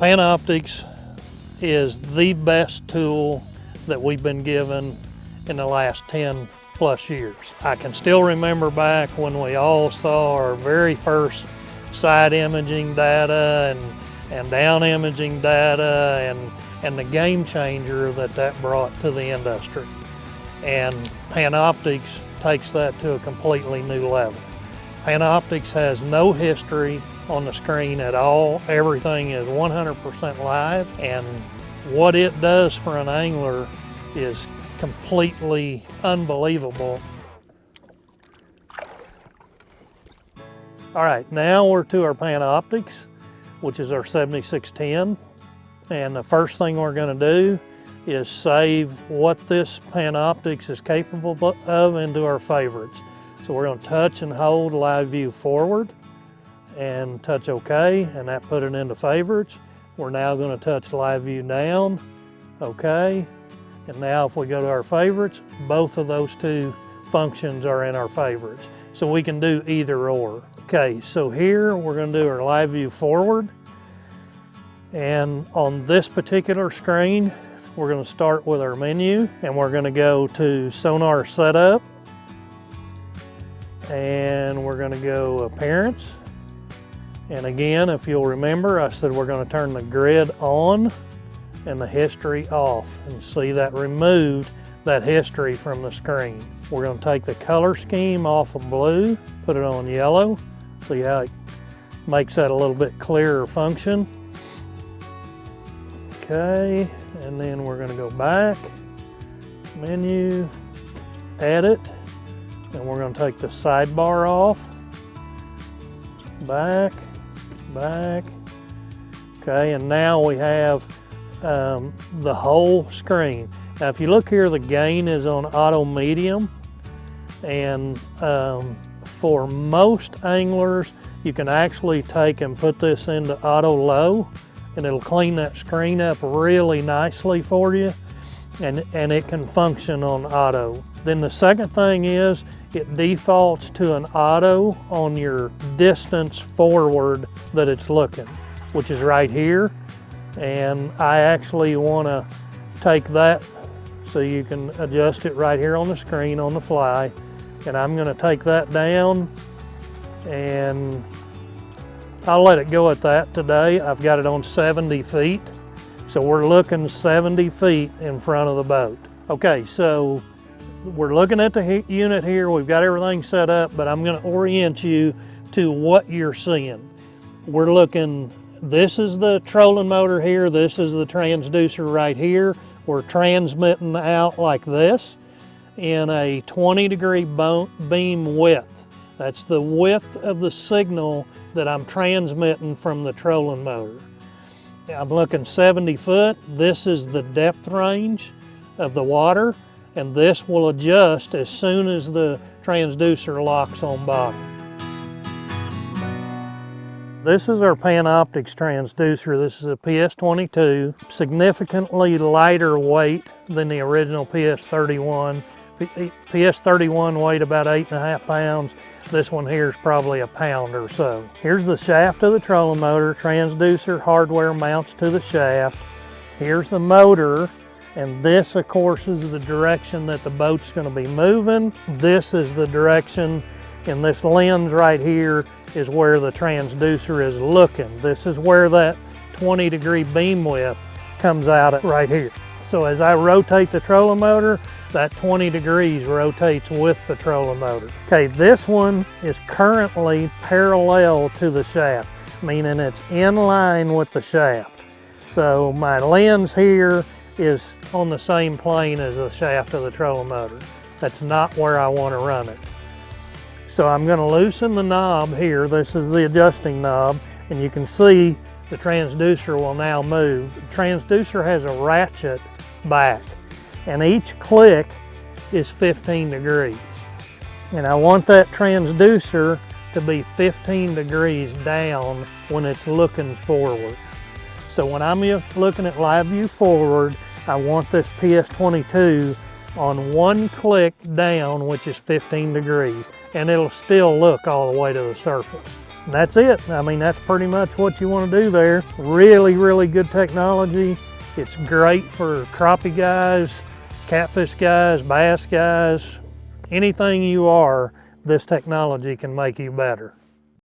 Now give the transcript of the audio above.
Panoptix is the best tool that we've been given in the last 10 plus years. I can still remember back when we all saw our very first side imaging data and down imaging data and the game changer that brought to the industry. And Panoptix takes that to a completely new level. Panoptix has no history on the screen at all. Everything is 100% live, and what it does for an angler is completely unbelievable. All right, now we're to our Panoptix, which is our 7610. And the first thing we're gonna do is save what this Panoptix is capable of into our favorites. So we're gonna touch and hold live view forward and touch OK, and that put it into favorites. We're now gonna touch live view down, OK. And now if we go to our favorites, both of those two functions are in our favorites. So we can do either or. Okay, so here we're gonna do our live view forward. And on this particular screen, we're gonna start with our menu, and we're gonna go to sonar setup. And we're gonna go appearance. And again, if you'll remember, I said we're gonna turn the grid on and the history off, and see that removed that history from the screen. We're going to take the color scheme off of blue, put it on yellow, see how it makes that a little bit clearer function. Okay, and then we're going to go back, menu, edit, and we're going to take the sidebar off, back, okay, and now we have the whole screen. Now if you look here, the gain is on auto medium, and for most anglers you can actually take and put this into auto low, and it'll clean that screen up really nicely for you, and it can function on auto. Then the second thing is it defaults to an auto on your distance forward that it's looking, which is right here. And I actually want to take that so you can adjust it right here on the screen on the fly. And I'm going to take that down, and I'll let it go at that today. I've got it on 70 feet. So we're looking 70 feet in front of the boat. Okay, so we're looking at the unit here. We've got everything set up, but I'm going to orient you to what you're seeing. We're looking. This is the trolling motor here. This is the transducer right here. We're transmitting out like this in a 20-degree beam width. That's the width of the signal that I'm transmitting from the trolling motor. I'm looking 70 foot. This is the depth range of the water, and this will adjust as soon as the transducer locks on bottom. This is our Panoptix transducer. This is a PS22, significantly lighter weight than the original PS31. PS31 weighed about 8.5 pounds. This one here is probably a pound or so. Here's the shaft of the trolling motor. Transducer hardware mounts to the shaft. Here's the motor, and this of course is the direction that the boat's going to be moving. This is the direction, and this lens right here is where the transducer is looking. This is where that 20-degree beam width comes out right here. So as I rotate the trolling motor, that 20 degrees rotates with the trolling motor. Okay, this one is currently parallel to the shaft, meaning it's in line with the shaft. So my lens here is on the same plane as the shaft of the trolling motor. That's not where I want to run it. So I'm going to loosen the knob here. This is the adjusting knob, and you can see the transducer will now move. The transducer has a ratchet back, and each click is 15 degrees. And I want that transducer to be 15 degrees down when it's looking forward. So when I'm looking at live view forward, I want this PS22 on one click down, which is 15 degrees, and it'll still look all the way to the surface. And that's it. I mean, that's pretty much what you want to do there. Really, really good technology. It's great for crappie guys, catfish guys, bass guys, anything you are, this technology can make you better.